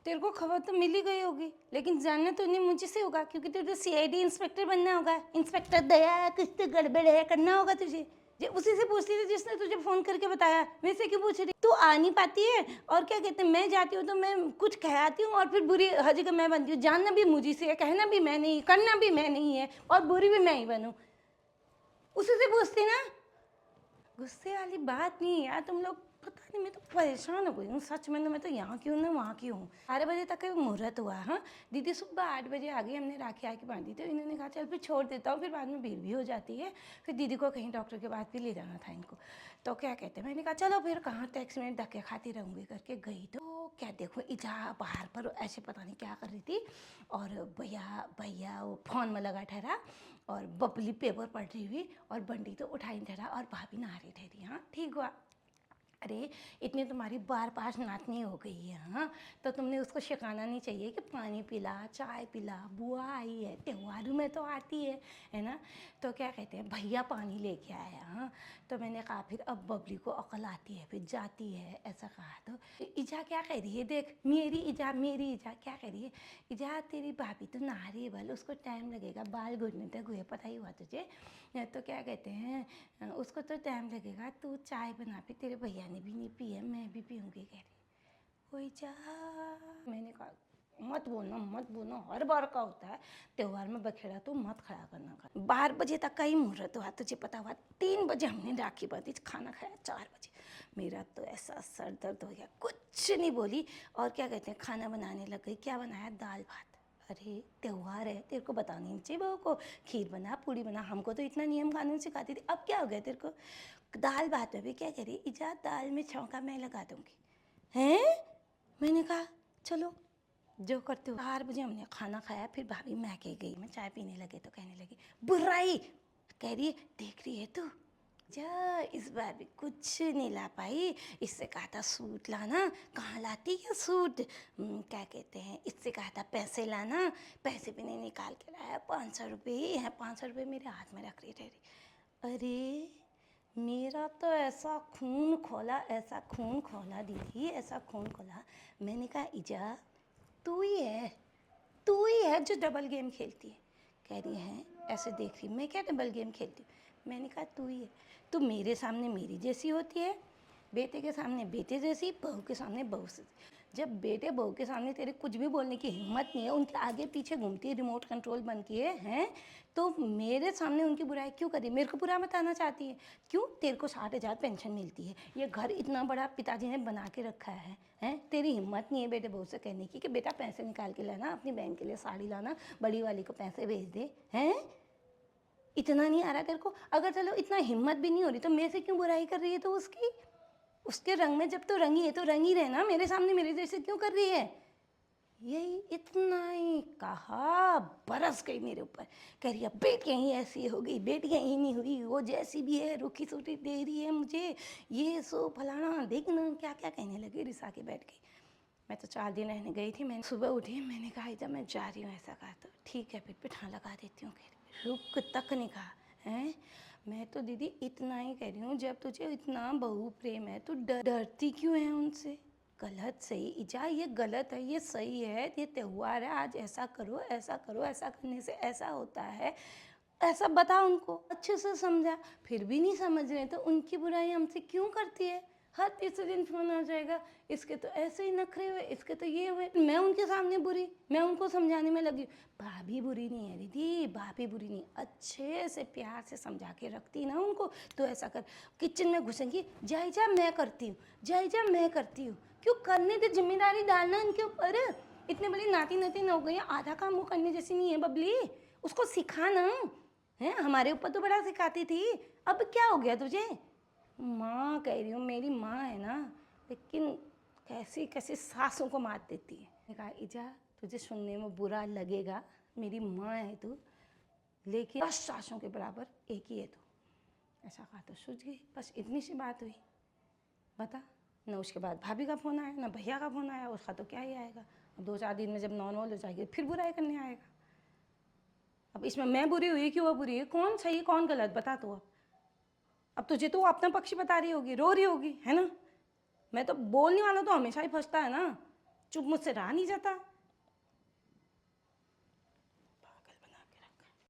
तेरे को खबर तो मिल ही गई होगी, लेकिन जानना तो नहीं मुझे से होगा, क्योंकि तुझे सीआईडी इंस्पेक्टर बनना होगा। इंस्पेक्टर दया, कुछ तो गड़बड़ है, करना होगा तुझे। जे उसी से पूछती थी जिसने तुझे फोन करके बताया, वैसे क्यों पूछ रही? तू आ नहीं पाती है, और क्या कहते हैं, मैं जाती हूँ तो मैं कुछ कहती हूँ और फिर बुरी हर जगह मैं बनती हूँ। जानना भी मुझे से है, कहना भी मैं नहीं, करना भी मैं नहीं है, और बुरी भी मैं ही बनूँ। उसी से पूछती ना। गुस्से वाली बात नहीं है यार, तुम लोग पता नहीं, मैं तो परेशान हो गई हूँ सच में। मैं तो यहाँ की हूँ ना वहाँ की हूँ। 12 बजे तक का मुहूर्त हुआ। हाँ, दीदी सुबह 8 बजे आ गई, हमने राखी आके बांधी थी। इन्होंने कहा चल फिर छोड़ देता हूँ, फिर बाद में भीड़ भी हो जाती है, फिर दीदी को कहीं डॉक्टर के पास भी ले जाना था इनको। तो क्या कहते हैं, मैंने कहा चलो फिर कहाँ टैक्सी में धक्के खाती रहूँगी करके गई। तो क्या देखो, इजा बाहर पर ऐसे पता नहीं क्या कर रही थी, और भैया भैया वो फ़ोन में लगा ठहरा, और बबली पेपर पढ़ रही हुई, और बंटी तो उठाई ठहरा, और भाभी नहा रही ठहरी। हाँ ठीक हुआ। अरे इतनी तुम्हारी बार पास नातनी हो गई है, हाँ, तो तुमने उसको सिखाना नहीं चाहिए कि पानी पिला, चाय पिला, बुआ आई है, त्योहारों में तो आती है ना। तो क्या कहते हैं, भैया पानी लेके आया। हाँ, तो मैंने कहा फिर अब बबली को अकल आती है, फिर जाती है, ऐसा कहा। तो इजा क्या कह रही है, देख मेरी इजा क्या कह रही है, इजा तेरी भाभी तो नहा रही है, बल उसको टाइम लगेगा, बाल घुटने तक हुए, पता ही हुआ तुझे। तो क्या कहते हैं, उसको तो टाइम लगेगा, तू चाय बना, फिर तेरे भैया ने भी नहीं पी है, मैं भी पीऊँगी, कह रही। कोई जा। मैंने कहा मत बोलना, हर बार का होता है, त्योहार में बखेड़ा तो मत खड़ा करना। 12 बजे तक का ही मुहूर्त हुआ, तुझे पता हुआ। 3 बजे हमने राखी बांधी, खाना खाया 4 बजे। मेरा तो ऐसा सर दर्द हो गया, कुछ नहीं बोली, और क्या कहते हैं, खाना बनाने लग गई। क्या बनाया, दाल भात। अरे त्यौहार है, तेरे को बतानी नहीं चाहिए बहू को, खीर बना, पूड़ी बना, हमको तो इतना नियम कानून सिखाती थी, अब क्या हो गया तेरे को। दाल भात में भी क्या कह रही, इजा दाल में छौंका मैं लगा दूंगी। हैं, मैंने कहा चलो जो करते हो। 4 बजे हमने खाना खाया, फिर भाभी मैके गई, मैं चाय पीने लगे तो कहने लगी बुर्राई, कह रही है देख रही है तू जा, इस बार भी कुछ नहीं ला पाई। इससे कहा था सूट लाना, कहाँ लाती है सूट। क्या कहते हैं, इससे कहा था पैसे लाना, पैसे भी नहीं निकाल के लाया। 500 रुपये ही हैं, 500 रुपये मेरे हाथ में रख रही ठहरी। अरे मेरा तो ऐसा खून खोला, ऐसा खून खोला दीदी, ऐसा खून खोला। मैंने कहा इजा तू ही है जो डबल गेम खेलती है। कह रही है, ऐसे देख रही, मैं क्या डबल गेम खेलती हूँ। मैंने कहा तू ही है, तू मेरे सामने मेरी जैसी होती है, बेटे के सामने बेटे जैसी, बहू के सामने बहू से। जब बेटे बहू के सामने तेरे कुछ भी बोलने की हिम्मत नहीं है, उनके आगे पीछे घूमती है रिमोट कंट्रोल बन के हैं, तो मेरे सामने उनकी बुराई क्यों करी, मेरे को बुरा बताना चाहती है क्यों। तेरे को 60,000 पेंशन मिलती है, ये घर इतना बड़ा पिताजी ने बना के रखा है, हैं, तेरी हिम्मत नहीं है बेटे बहू से कहने की कि बेटा पैसे निकाल के लाना, अपनी बहन के लिए साड़ी लाना, बड़ी वाली को पैसे भेज दे। हैं, इतना नहीं आ रहा तेरे को। अगर चलो इतना हिम्मत भी नहीं हो रही तो मेरे से क्यों बुराई कर रही है तो उसकी, उसके रंग में जब तो रंगी है तो रंगी रहना, मेरे सामने मेरे जैसे क्यों कर रही है। यही इतना ही कहा, बरस गई मेरे ऊपर। कह रही है बेटियाँ ही ऐसी हो गई, बेटियाँ ही नहीं हुई, वो जैसी भी है रूखी सूठी दे रही है मुझे, ये सो फलाना देखना, क्या क्या कहने लगी, रिसा के बैठ गई। मैं तो 4 दिन रहने गई थी। मैंने सुबह उठी, मैंने कहा जब मैं जा रही हूँ, ऐसा कहा तो ठीक है, फिर पिठा लगा देती हूँ। कह रुक तक नहीं कहा है। मैं तो दीदी इतना ही कह रही हूँ, जब तुझे इतना बहु प्रेम है तो डरती क्यों है उनसे। गलत सही इजा, ये गलत है, ये सही है, ये त्यौहार है, आज ऐसा करो, ऐसा करो, ऐसा करने से ऐसा होता है, ऐसा बता उनको, अच्छे से समझा। फिर भी नहीं समझ रहे तो उनकी बुराई हमसे क्यों करती है। हर तीसरे दिन फोन आ जाएगा, इसके तो ऐसे ही नखरे हुए, इसके तो ये हुए, मैं उनके सामने बुरी, मैं उनको समझाने में लगी। भाभी बुरी नहीं है दीदी, भाभी बुरी नहीं, अच्छे से प्यार से समझा के रखती ना उनको। तो ऐसा कर, किचन में घुसेंगी, जाई जा मैं करती हूँ, जाई जा मैं करती हूँ, क्यों करने दे, जिम्मेदारी डालना इनके ऊपर। इतने बड़ी नाती नातिन हो गई, आधा काम वो करने जैसी नहीं है बबली, उसको सिखाना है। हमारे ऊपर तो बड़ा सिखाती थी, अब क्या हो गया तुझे। माँ कह रही हूँ, मेरी माँ है ना, लेकिन कैसी कैसी सासों को मार देती है। मैंने कहा इजा तुझे सुनने में बुरा लगेगा, मेरी माँ है तू, लेकिन 10 सासों के बराबर एक ही है तू। ऐसा कहा तो सूझ गई, बस इतनी सी बात हुई। बता, न उसके बाद भाभी का फ़ोन आया, न भैया का फ़ोन आया, उसका तो क्या ही आएगा। 2-4 दिन में जब नॉर्मल हो जाएगी फिर बुराई करने आएगा। अब इसमें मैं बुरी हुई कि वो बुरी है, कौन सही कौन गलत बता तू। अब तुझे तो वो अपना पक्ष बता रही होगी, रो रही होगी, है ना। मैं तो बोलने वाला तो हमेशा ही फंसता है ना, चुप मुझसे रहा नहीं जाता।